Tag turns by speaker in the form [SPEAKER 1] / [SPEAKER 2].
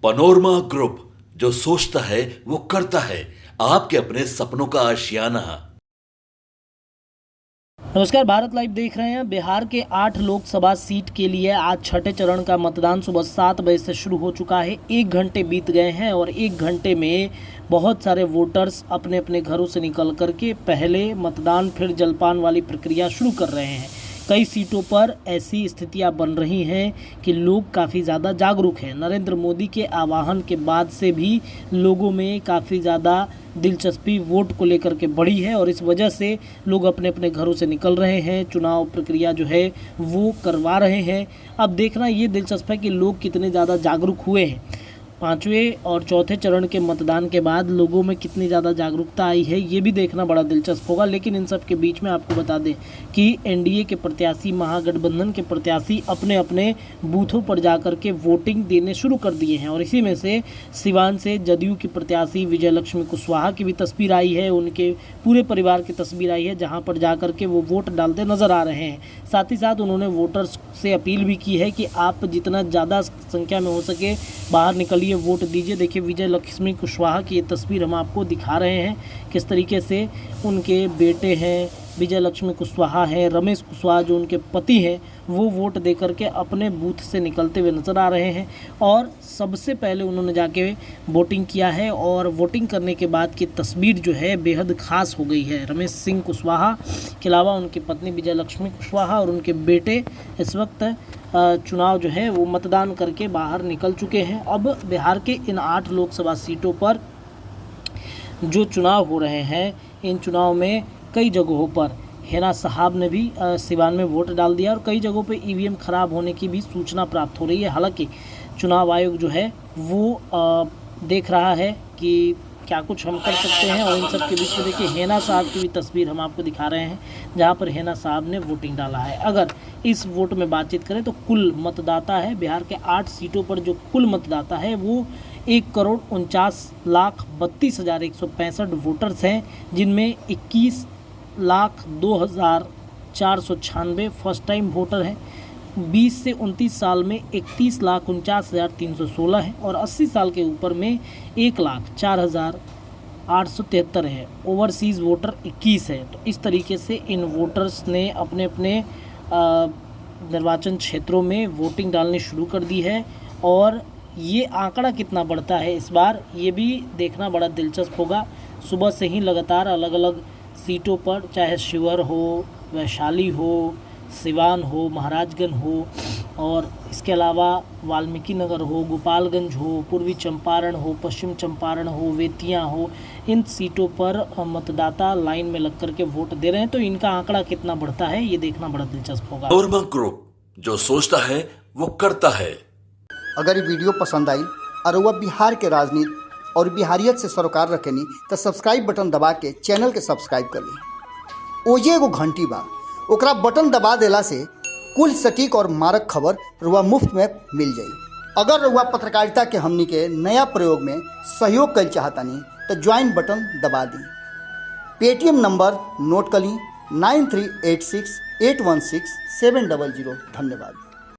[SPEAKER 1] Panorama group, जो सोचता है वो करता है। आपके अपने सपनों का आशियाना।
[SPEAKER 2] नमस्कार, भारत लाइव देख रहे हैं। बिहार के 8 लोकसभा सीट के लिए आज छठे चरण का मतदान सुबह 7 बजे से शुरू हो चुका है। 1 घंटे बीत गए हैं और 1 घंटे में बहुत सारे वोटर्स अपने अपने घरों से निकल करके पहले मतदान फिर जलपान वाली प्रक्रिया शुरू कर रहे हैं। कई सीटों पर ऐसी स्थितियां बन रही हैं कि लोग काफ़ी ज़्यादा जागरूक हैं। नरेंद्र मोदी के आह्वान के बाद से भी लोगों में काफ़ी ज़्यादा दिलचस्पी वोट को लेकर के बढ़ी है और इस वजह से लोग अपने अपने घरों से निकल रहे हैं, चुनाव प्रक्रिया जो है वो करवा रहे हैं। अब देखना ये दिलचस्प है कि लोग कितने ज़्यादा जागरूक हुए हैं। 5वें और चौथे चरण के मतदान के बाद लोगों में कितनी ज़्यादा जागरूकता आई है, ये भी देखना बड़ा दिलचस्प होगा। लेकिन इन सब के बीच में आपको बता दें कि एनडीए के प्रत्याशी, महागठबंधन के प्रत्याशी अपने अपने बूथों पर जाकर के वोटिंग देने शुरू कर दिए हैं और इसी में से सिवान से जदयू की प्रत्याशी विजय लक्ष्मी कुशवाहा की भी तस्वीर आई है, उनके पूरे परिवार की तस्वीर आई है, जहाँ पर जाकर के वो वोट डालते नजर आ रहे हैं। साथ ही साथ उन्होंने वोटर्स से अपील भी की है कि आप जितना ज़्यादा संख्या में हो सके बाहर निकलिए, वोट दीजिए। देखिए, विजय लक्ष्मी कुशवाहा की ये तस्वीर हम आपको दिखा रहे हैं, किस तरीके से उनके बेटे हैं विजय लक्ष्मी कुशवाहा हैं, रमेश कुशवाहा जो उनके पति हैं, वो वोट देकर के अपने बूथ से निकलते हुए नज़र आ रहे हैं और सबसे पहले उन्होंने जाके वोटिंग किया है और वोटिंग करने के बाद की तस्वीर जो है बेहद ख़ास हो गई है। रमेश सिंह कुशवाहा के अलावा उनकी पत्नी विजय लक्ष्मी कुशवाहा और उनके बेटे इस वक्त चुनाव जो है वो मतदान करके बाहर निकल चुके हैं। अब बिहार के इन 8 लोकसभा सीटों पर जो चुनाव हो रहे हैं, इन चुनाव में कई जगहों पर हेना साहब ने भी सिवान में वोट डाल दिया और कई जगहों पे ईवीएम ख़राब होने की भी सूचना प्राप्त हो रही है। हालांकि चुनाव आयोग जो है वो देख रहा है कि क्या कुछ हम कर सकते हैं और इन सब के बीच में देखिए हेना साहब की भी तस्वीर हम आपको दिखा रहे हैं, जहां पर हेना साहब ने वोटिंग डाला है। अगर इस वोट में बातचीत करें तो कुल मतदाता है बिहार के 8 सीटों पर, जो कुल मतदाता है वो 1,49,32,165 वोटर्स हैं, जिनमें 21,02,496 फर्स्ट टाइम वोटर हैं। 20 से 29 साल में 31,49,316 है और 80 साल के ऊपर में 1,04,873 है। ओवरसीज़ वोटर 21 है। तो इस तरीके से इन वोटर्स ने अपने अपने निर्वाचन क्षेत्रों में वोटिंग डालनी शुरू कर दी है और ये आंकड़ा कितना बढ़ता है इस बार, ये भी देखना बड़ा दिलचस्प होगा। सुबह से ही लगातार अलग अलग सीटों पर, चाहे शिवहर हो, वैशाली हो, सिवान हो, महाराजगंज हो और इसके अलावा वाल्मीकि नगर हो, गोपालगंज हो, पूर्वी चंपारण हो, पश्चिम चंपारण हो, बेतिया हो, इन सीटों पर मतदाता लाइन में लग करके वोट दे रहे हैं। तो इनका आंकड़ा कितना बढ़ता है ये देखना बड़ा दिलचस्प होगा।
[SPEAKER 1] पनोरमा ग्रुप, जो सोचता है वो करता है।
[SPEAKER 3] अगर ये वीडियो पसंद आई और वह बिहार के राजनीति और बिहारियत से सरोकार रखेनी तो सब्सक्राइब बटन दबा के चैनल के सब्सक्राइब कर ली। ओजे एगो घंटी बा, ओकरा बटन दबा देला से कुल सटीक और मारक खबर रुआ मुफ्त में मिल जाई। अगर रुआ पत्रकारिता के हमनी के नया प्रयोग में सहयोग कर चाहतानी तो ज्वाइन बटन दबा दी। पेटीएम नंबर नोट कर ली 9386816700। धन्यवाद।